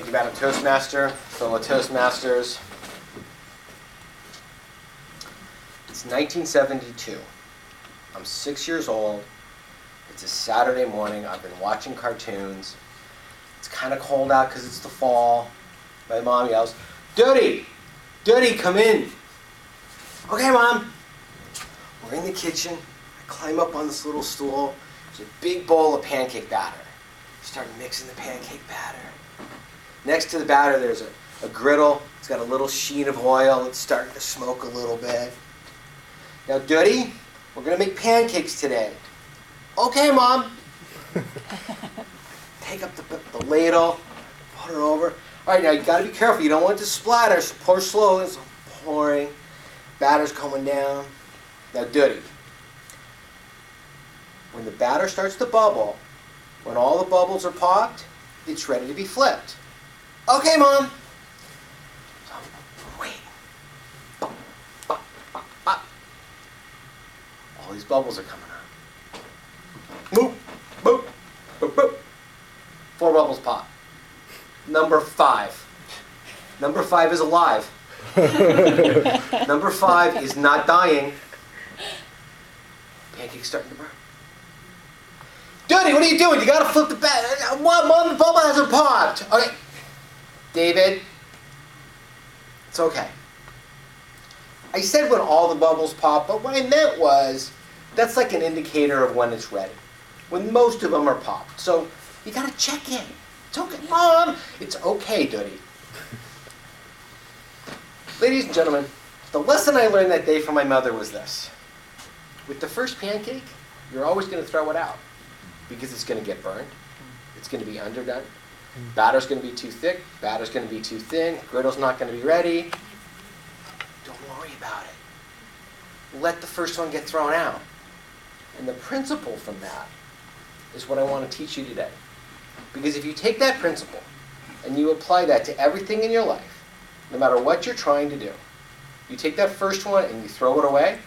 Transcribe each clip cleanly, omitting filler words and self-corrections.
You got a Toastmaster, fellow Toastmasters. It's 1972. I'm 6 years old. It's a Saturday morning. I've been watching cartoons. It's kind of cold out because it's the fall. My mom yells, "Duty! Duty, come in!" "Okay, Mom." We're in the kitchen. I climb up on this little stool. There's a big bowl of pancake batter. Start mixing the pancake batter. Next to the batter, there's a griddle. It's got a little sheen of oil. It's starting to smoke a little bit. "Now, Duty, we're going to make pancakes today." "Okay, Mom." Take up the ladle, put it over. All right, now you got to be careful. You don't want it to splatter, so pour slowly. So I'm pouring. Batter's coming down. Now, Duty, when the batter starts to bubble, when all the bubbles are popped, it's ready to be flipped. "Okay, Mom." So I'm waiting. Bop, bop, bop, bop. All these bubbles are coming out. Boop, boop, boop, boop. 4 bubbles pop. Number 5. Number 5 is alive. Number 5 is not dying. Pancake's starting to burn. "Duty, what are you doing? You gotta flip the batter." "What, Mom? The bubble hasn't popped." "Okay, David, it's okay." I said when all the bubbles pop, but what I meant was that's like an indicator of when it's ready. When most of them are popped. So you gotta check in. "It's okay, Mom." "It's okay, Duty." Ladies and gentlemen, the lesson I learned that day from my mother was this. With the first pancake, you're always going to throw it out because it's going to get burned. It's going to be underdone. Batter's going to be too thick. Batter's going to be too thin. Griddle's not going to be ready. Don't worry about it. Let the first one get thrown out. And the principle from that is what I want to teach you today. Because if you take that principle and you apply that to everything in your life, no matter what you're trying to do, you take that first one and you throw it away,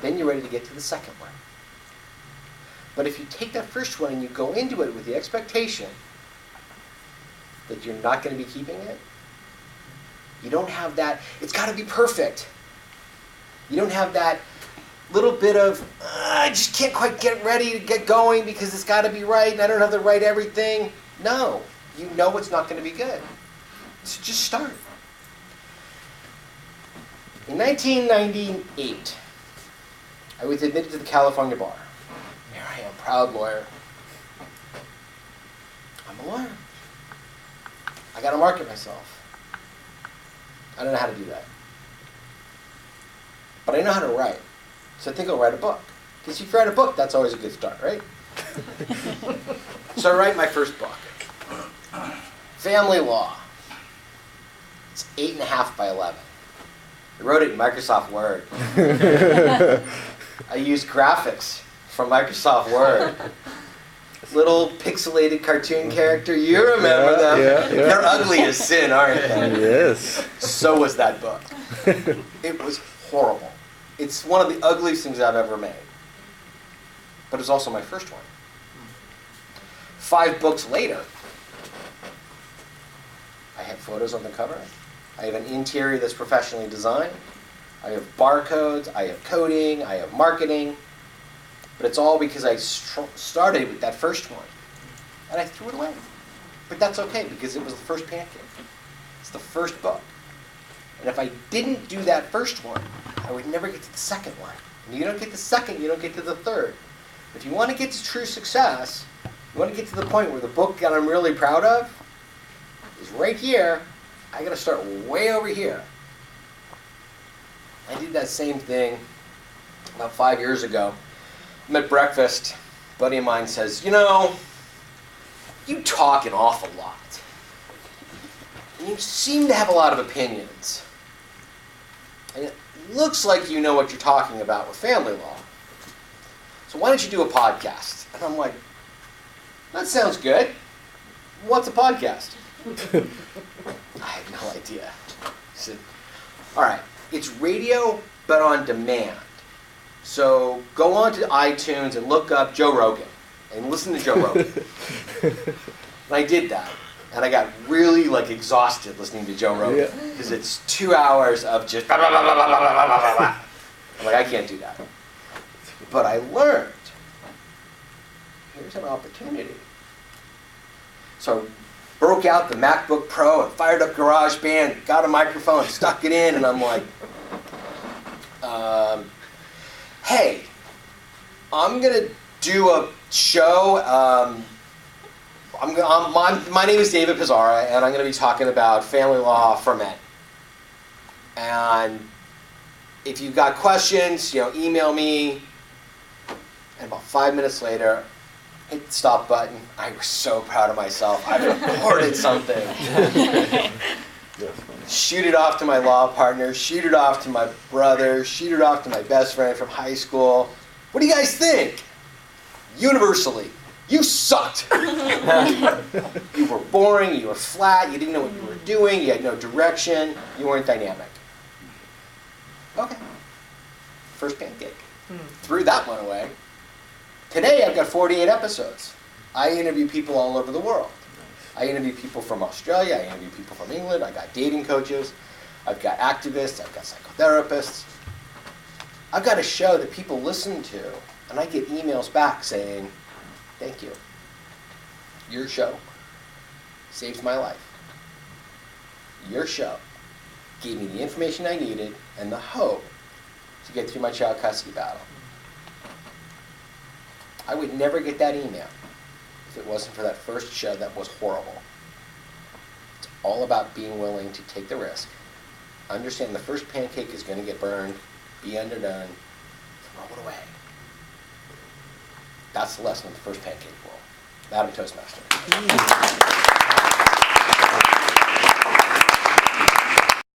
then you're ready to get to the second one. But if you take that first one and you go into it with the expectation that you're not going to be keeping it, you don't have that, it's got to be perfect. You don't have that little bit of, I just can't quite get ready to get going because it's got to be right and I don't have the right everything. No, you know it's not going to be good. So just start. In 1998, I was admitted to the California bar. Here I am, proud lawyer. I'm a lawyer. I got to market myself. I don't know how to do that. But I know how to write. So I think I'll write a book. Because if you write a book, that's always a good start, right? So I write my first book. Family Law. It's 8.5 by 11. I wrote it in Microsoft Word. I used graphics from Microsoft Word. Little pixelated cartoon character. You remember them. Yeah. They're ugly as sin, aren't they? Yes. So was that book. It was horrible. It's one of the ugliest things I've ever made. But it was also my first one. 5 books later, I have photos on the cover. I have an interior that's professionally designed. I have barcodes. I have coding. I have marketing. But it's all because I started with that first one. And I threw it away. But that's okay because it was the first pancake. It's the first book. And if I didn't do that first one, I would never get to the second one. And you don't get the second, you don't get to the third. If you want to get to true success, you want to get to the point where the book that I'm really proud of is right here. I got to start way over here. I did that same thing about 5 years ago. I'm at breakfast. A buddy of mine says, "You talk an awful lot. And you seem to have a lot of opinions. And it looks like you know what you're talking about with family law. So why don't you do a podcast?" And I'm like, "That sounds good. What's a podcast?" I had no idea. He said, "All right, it's radio, but on demand. So go on to iTunes and look up Joe Rogan and listen to Joe Rogan." And I did that. And I got really like exhausted listening to Joe Rogan because it's 2 hours of just blah, blah, blah, blah, blah, blah, blah, blah, blah. I'm like, I can't do that. But I learned, here's an opportunity. So I broke out the MacBook Pro and fired up GarageBand, got a microphone, stuck it in, and I'm like, hey, I'm going to do a show. My name is David Pisarra, and I'm going to be talking about family law for men. And if you've got questions, email me. And about 5 minutes later, hit the stop button. I was so proud of myself. I recorded something. Shoot it off to my law partner, shoot it off to my brother, shoot it off to my best friend from high school. What do you guys think? Universally, you sucked. You were boring, you were flat, you didn't know what you were doing, you had no direction, you weren't dynamic. Okay. First Pancake. Threw that one away. Today I've got 48 episodes. I interview people all over the world. I interview people from Australia, I interview people from England, I got dating coaches, I've got activists, I've got psychotherapists. I've got a show that people listen to, and I get emails back saying, thank you. Your show saves my life. Your show gave me the information I needed and the hope to get through my child custody battle. I would never get that email if it wasn't for that first show that was horrible. It's all about being willing to take the risk. Understand the first pancake is going to get burned, be underdone, throw it away. That's the lesson of the first pancake rule. Madam Toastmaster.